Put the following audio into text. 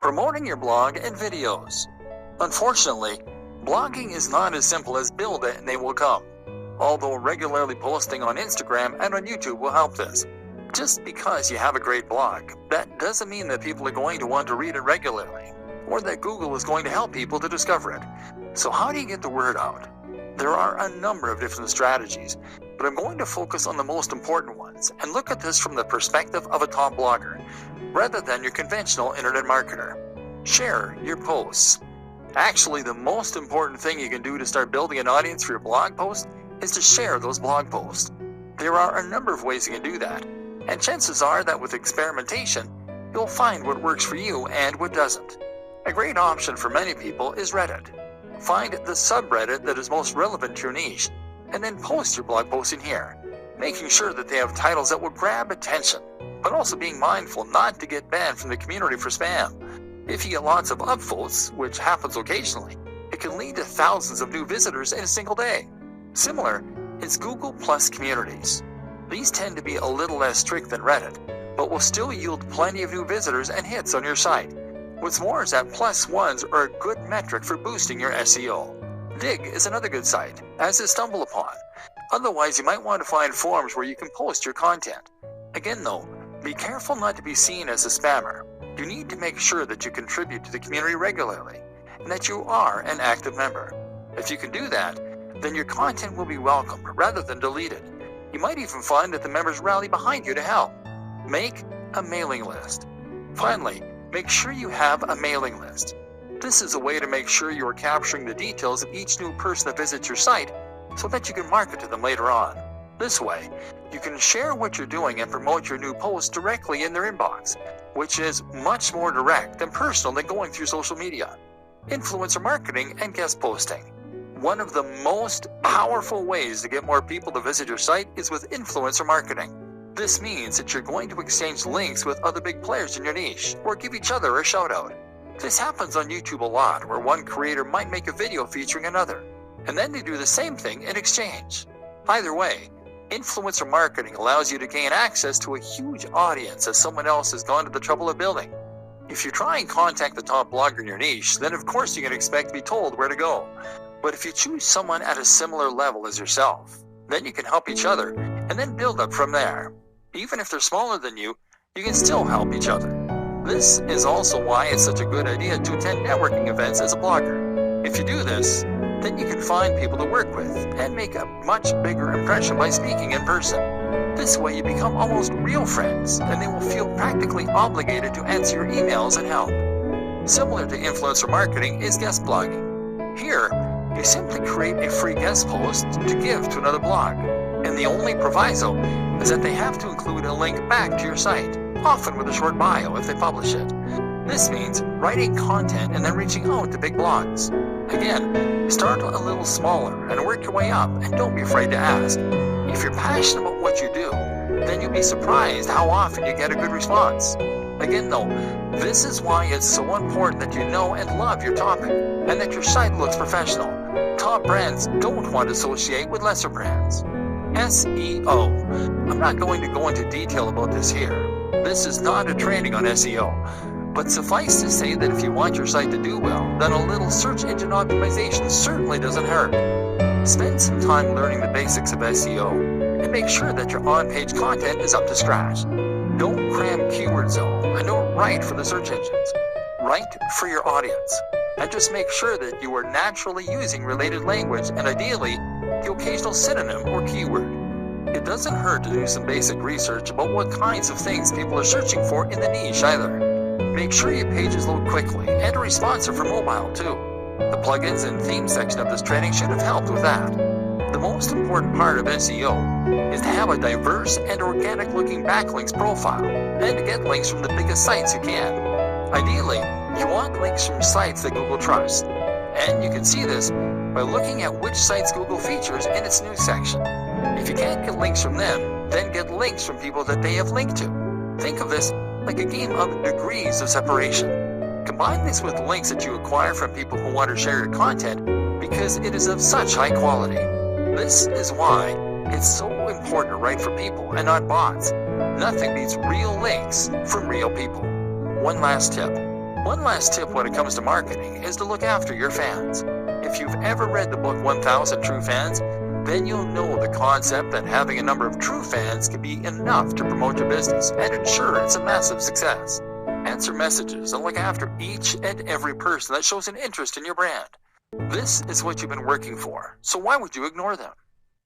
promoting your blog and videos. Unfortunately, blogging is not as simple as build it and they will come. Although regularly posting on Instagram and on YouTube will help this. Just because you have a great blog, that doesn't mean that people are going to want to read it regularly, or that Google is going to help people to discover it. So how do you get the word out? There are a number of different strategies, but I'm going to focus on the most important ones and look at this from the perspective of a top blogger, rather than your conventional internet marketer. Share your posts. Actually, the most important thing you can do to start building an audience for your blog post is to share those blog posts. There are a number of ways you can do that, and chances are that with experimentation, you'll find what works for you and what doesn't. A great option for many people is Reddit. Find the subreddit that is most relevant to your niche, and then post your blog post in here, making sure that they have titles that will grab attention, but also being mindful not to get banned from the community for spam. If you get lots of upvotes, which happens occasionally, it can lead to thousands of new visitors in a single day. Similar is Google Plus communities. These tend to be a little less strict than Reddit, but will still yield plenty of new visitors and hits on your site. What's more is that plus ones are a good metric for boosting your SEO. Digg is another good site, as is StumbleUpon. Otherwise, you might want to find forums where you can post your content. Again though, be careful not to be seen as a spammer. You need to make sure that you contribute to the community regularly, and that you are an active member. If you can do that, then your content will be welcomed rather than deleted. You might even find that the members rally behind you to help. Make a mailing list. Finally, make sure you have a mailing list. This is a way to make sure you are capturing the details of each new person that visits your site so that you can market to them later on. This way, you can share what you're doing and promote your new posts directly in their inbox, which is much more direct and personal than going through social media. Influencer marketing and guest posting. One of the most powerful ways to get more people to visit your site is with influencer marketing. This means that you're going to exchange links with other big players in your niche, or give each other a shout out. This happens on YouTube a lot, where one creator might make a video featuring another, and then they do the same thing in exchange. Either way, influencer marketing allows you to gain access to a huge audience that someone else has gone to the trouble of building. If you try and contact the top blogger in your niche, then of course you can expect to be told where to go. But if you choose someone at a similar level as yourself, then you can help each other, and then build up from there. Even if they're smaller than you, you can still help each other. This is also why it's such a good idea to attend networking events as a blogger. If you do this, then you can find people to work with and make a much bigger impression by speaking in person. This way you become almost real friends, and they will feel practically obligated to answer your emails and help. Similar to influencer marketing is guest blogging. Here, you simply create a free guest post to give to another blog, and the only proviso is that they have to include a link back to your site, often with a short bio if they publish it. This means writing content and then reaching out to big blogs. Again, start a little smaller and work your way up, and don't be afraid to ask. If you're passionate about what you do, then you'll be surprised how often you get a good response. Again though, this is why it's so important that you know and love your topic, and that your site looks professional. Top brands don't want to associate with lesser brands. SEO. I'm not going to go into detail about this here. This is not a training on SEO. But suffice to say that if you want your site to do well, then a little search engine optimization certainly doesn't hurt. Spend some time learning the basics of SEO, and make sure that your on-page content is up to scratch. Don't cram keywords though, and don't write for the search engines. Write for your audience. And just make sure that you are naturally using related language, and ideally, the occasional synonym or keyword. It doesn't hurt to do some basic research about what kinds of things people are searching for in the niche either. Make sure your pages load quickly and are responsive for mobile too. The plugins and themes section of this training should have helped with that. The most important part of SEO is to have a diverse and organic looking backlinks profile, and to get links from the biggest sites you can. Ideally, you want links from sites that Google trusts, and you can see this by looking at which sites Google features in its news section. If you can't get links from them, then get links from people that they have linked to. Think of this like a game of degrees of separation. Combine this with links that you acquire from people who want to share your content, because it is of such high quality. This is why it's so important to write for people and not bots. Nothing beats real links from real people. One last tip. One last tip when it comes to marketing is to look after your fans. If you've ever read the book 1000 True Fans, then you'll know the concept that having a number of true fans can be enough to promote your business and ensure it's a massive success. Answer messages and look after each and every person that shows an interest in your brand. This is what you've been working for, so why would you ignore them?